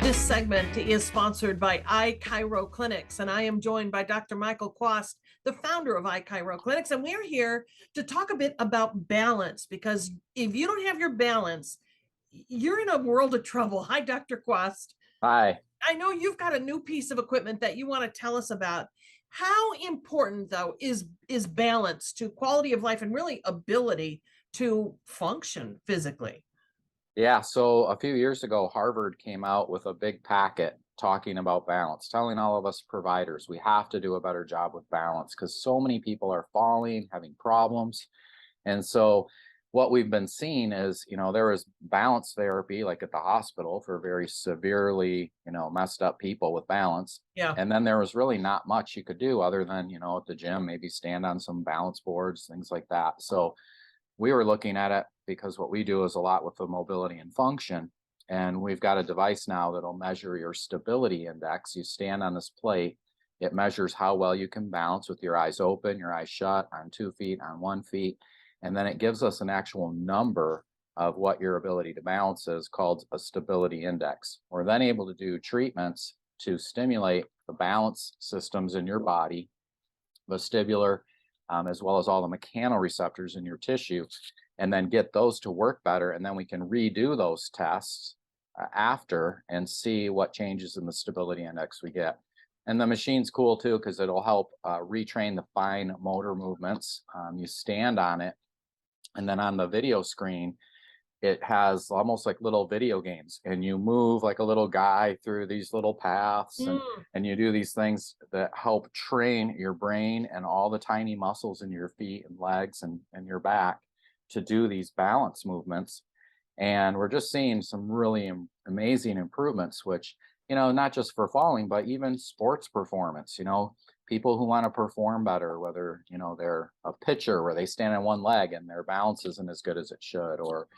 This segment is sponsored by iChiro Clinics, and I am joined by Dr. Michael Kwast, the founder of iChiro Clinics, and we're here to talk a bit about balance, because if you don't have your balance, you're in a world of trouble. Hi, Dr. Kwast. Hi. I know you've got a new piece of equipment that you want to tell us about. How important, though, is balance to quality of life and really ability to function physically? Yeah, so a few years ago, Harvard came out with a big packet talking about balance, telling all of us providers we have to do a better job with balance because so many people are falling, having problems. And so what we've been seeing is, there is balance therapy like at the hospital for very severely, messed up people with balance. Yeah. And then there was really not much you could do other than, at the gym, maybe stand on some balance boards, things like that. So we were looking at it because what we do is a lot with the mobility and function. And we've got a device now that'll measure your stability index. You stand on this plate, it measures how well you can balance with your eyes open, your eyes shut, on 2 feet, on 1 feet. And then it gives us an actual number of what your ability to balance is, called a stability index. We're then able to do treatments to stimulate the balance systems in your body, vestibular, as well as all the mechanoreceptors in your tissue, and then get those to work better. And then we can redo those tests after and see what changes in the stability index we get. And the machine's cool too, because it'll help retrain the fine motor movements. You stand on it, and then on the video screen, it has almost like little video games, and you move like a little guy through these little paths, and you do these things that help train your brain and all the tiny muscles in your feet and legs and your back to do these balance movements. And we're just seeing some really amazing improvements, which, not just for falling, but even sports performance. People who want to perform better, whether, they're a pitcher where they stand on one leg and their balance isn't as good as it should, or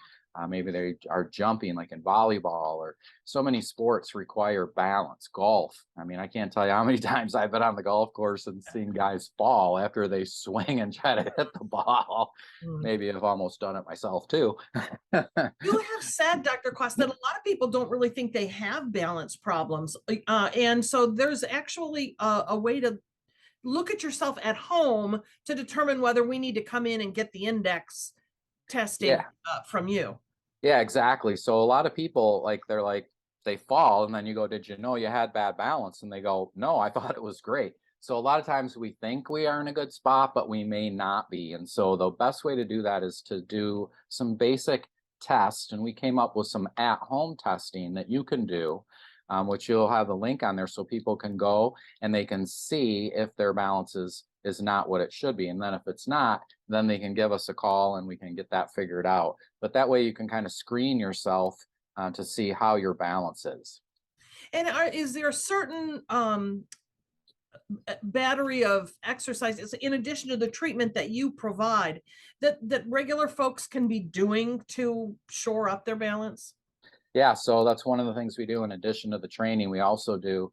maybe they are jumping like in volleyball, or so many sports require balance. Golf. I mean, I can't tell you how many times I've been on the golf course and seen guys fall after they swing and try to hit the ball. Mm. Maybe I've almost done it myself too. You have said, Dr. Kwast, that a lot of people don't really think they have balance problems. And so there's actually a way to look at yourself at home to determine whether we need to come in and get the index testing Yeah. from you. Yeah, exactly. So a lot of people, they fall, and then you go, "Did you know you had bad balance?" And they go, "No, I thought it was great." So a lot of times we think we are in a good spot, but we may not be. And so the best way to do that is to do some basic tests. And we came up with some at-home testing that you can do, which you'll have a link on there so people can go and they can see if their balance is not what it should be. And then if it's not, then they can give us a call and we can get that figured out. But that way you can kind of screen yourself to see how your balance is. And is there a certain battery of exercises in addition to the treatment that you provide that regular folks can be doing to shore up their balance? Yeah, so that's one of the things we do in addition to the training. We also do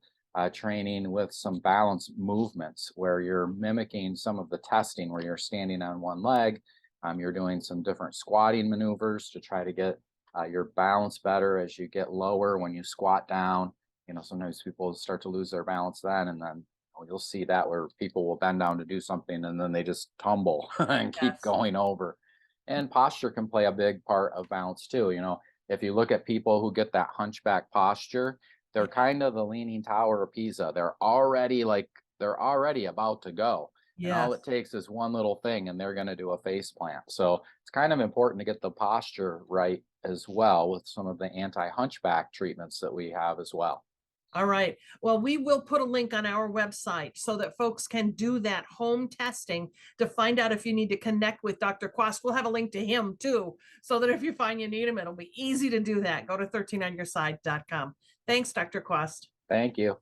training with some balance movements where you're mimicking some of the testing where you're standing on one leg. You're doing some different squatting maneuvers to try to get your balance better as you get lower when you squat down. Sometimes people start to lose their balance then, and then you'll see that where people will bend down to do something and then they just tumble and keep Yes. going over. And posture can play a big part of balance too. If you look at people who get that hunchback posture, they're kind of the leaning tower of Pisa. They're already about to go. And all Yes. it takes is one little thing and they're going to do a face plant. So it's kind of important to get the posture right as well with some of the anti-hunchback treatments that we have as well. All right. Well, we will put a link on our website so that folks can do that home testing to find out if you need to connect with Dr. Kwast. We'll have a link to him too, so that if you find you need him, it'll be easy to do that. Go to 13onyourside.com. Thanks, Dr. Kwast. Thank you.